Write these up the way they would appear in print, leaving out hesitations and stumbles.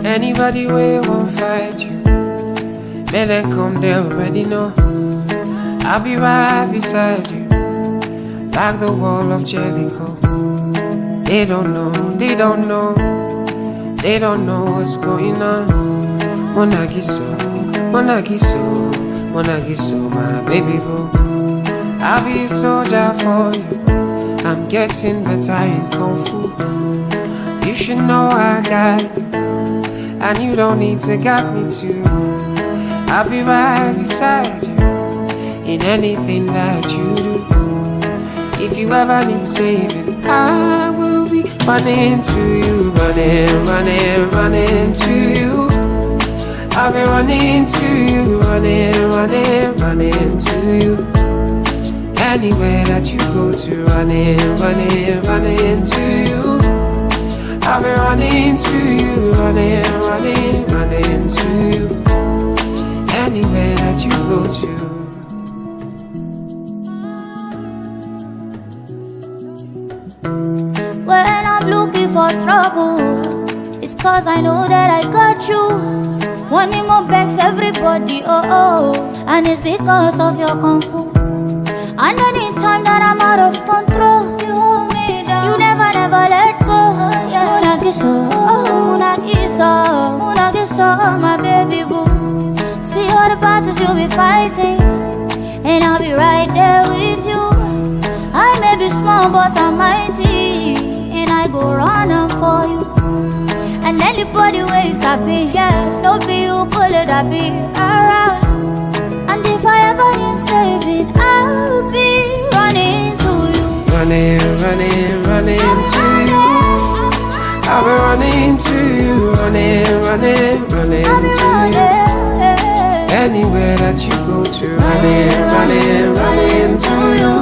Anybody way won't fight you, may they come, they already know. I'll be right beside you, like the wall of Jericho. They don't know, they don't know, they don't know what's going on. Monagiso, Monagiso, Monagiso, my baby boo. I'll be a soldier for you, I'm getting better in Kung Fu. You should know I got you, and you don't need to guide me too. I'll be right beside you in anything that you do. If you ever need saving, I will be running to you, running, running, running to you. I'll be running to you, running, running, running to you. Anywhere that you go to, running, running, running to you. I'll be running to you, running, running, running to you. Anywhere that you go to. When I'm looking for trouble, it's cause I know that I got you. Wanting my best, everybody, oh oh. And it's because of your Kung Fu. And anytime that I'm out of control, you hold me down. You never, never let go. Yeah. Munagiso, Munagiso, my baby boo. See all the battles you'll be fighting, and I'll be right there with you. I may be small but I'm mighty, and I go running for you. And anybody ways I be here, no be you pull it, I be around. And if I ever need saving, I'll be running to you. Running, running, running to you. I'll be running to you, running, running, running to you. Anywhere that you go to, running, running, running to you.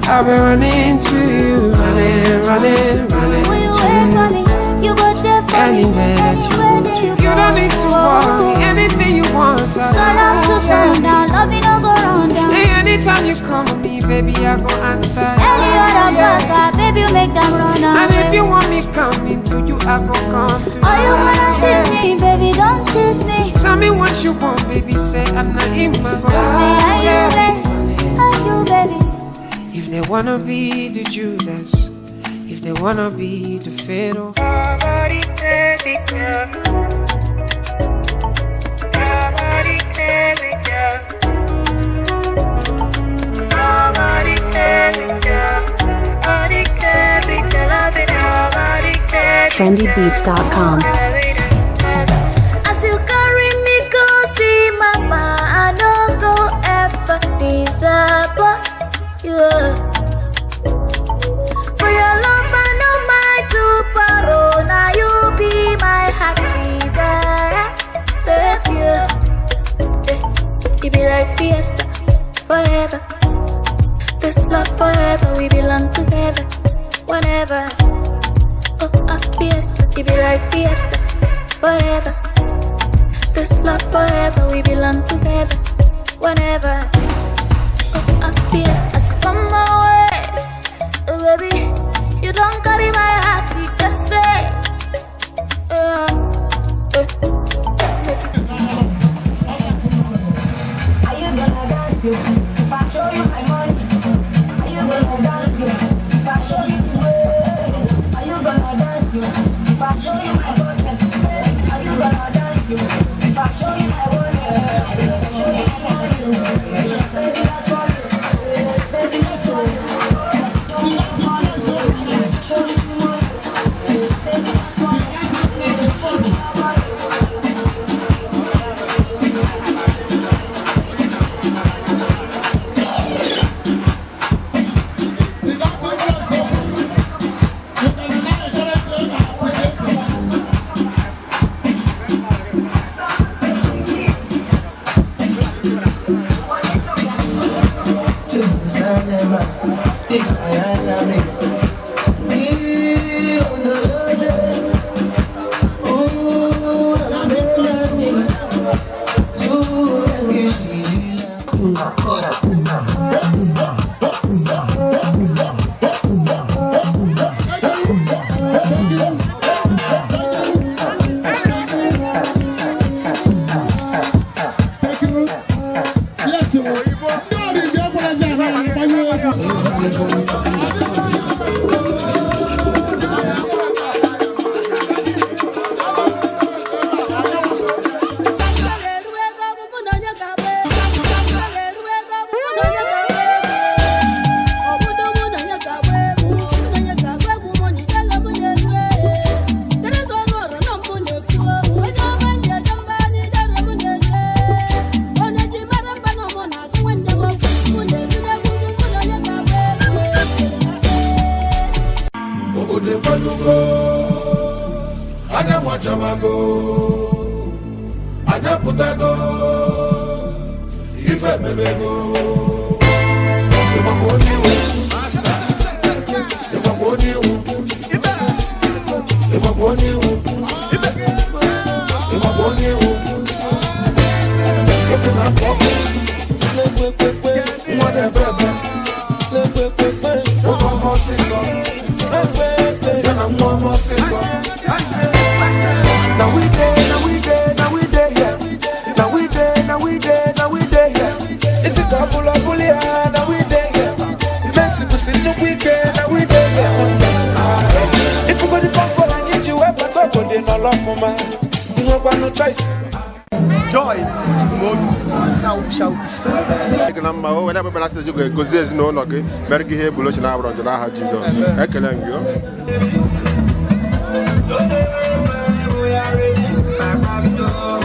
I'll be running to you, running, running, running to you. You go there for anywhere that you go to. You don't need to worry, anything you want. Sun up to sundown, love me no go round down. Hey, anytime you come with me, baby, I go answer. Any other brother, baby, you make them run away. And if you want me coming to you, I go come to you. Oh, you wanna see me, baby, don't tease me. Tell me what you want, baby, say I'm not in my go. Are you, baby? If they wanna be the Judas, if they wanna be the Pharaoh. trendybeats.com. As you carry me go see mama, I don't go ever disappoint you. For your love I know my to borrow. Now you be my heart desire. Love you. You be like fiesta forever. This love forever, we belong together. Whenever. Oh, fiesta, it be like fiesta forever. This love forever, we belong together. Whenever. Oh, fiesta, so come my way. Oh, baby, you don't carry my heart, you just say. Are you gonna dance to if I show you my money? Are you gonna dance to if I show you the way? Are you gonna dance to if I show you my goodness? Are you gonna dance to if I show you my wonder? Show you my money. Baby, that's what you. Baby, that's what you. Show you my money. Baby, that's what you. apụtago anyị apụtago ife mebego ịgbakwa onye iwu ịgbakwa onye iwu ịgbakwa onye iwu ịgbakwa onye iwu oke na-apụ ọkụ nwa na-ebe ebe nwa ọma ọsịsọ ya na nwa ọma ọsịsọ. Now we there here. Now we there here. Is it a pull up pull ya? Now we there here. Messi to see no weekend. Now we there here. If you got the phone for I need you up at top, but they no love for man. You don't got no choice. Joy, now shout. Ekena o wena bebe na stage go gozie ezinụlọ gị mere gị ihe ebulu chi na abụrụ na aha Jizọs. Ekele gị o. We are ready,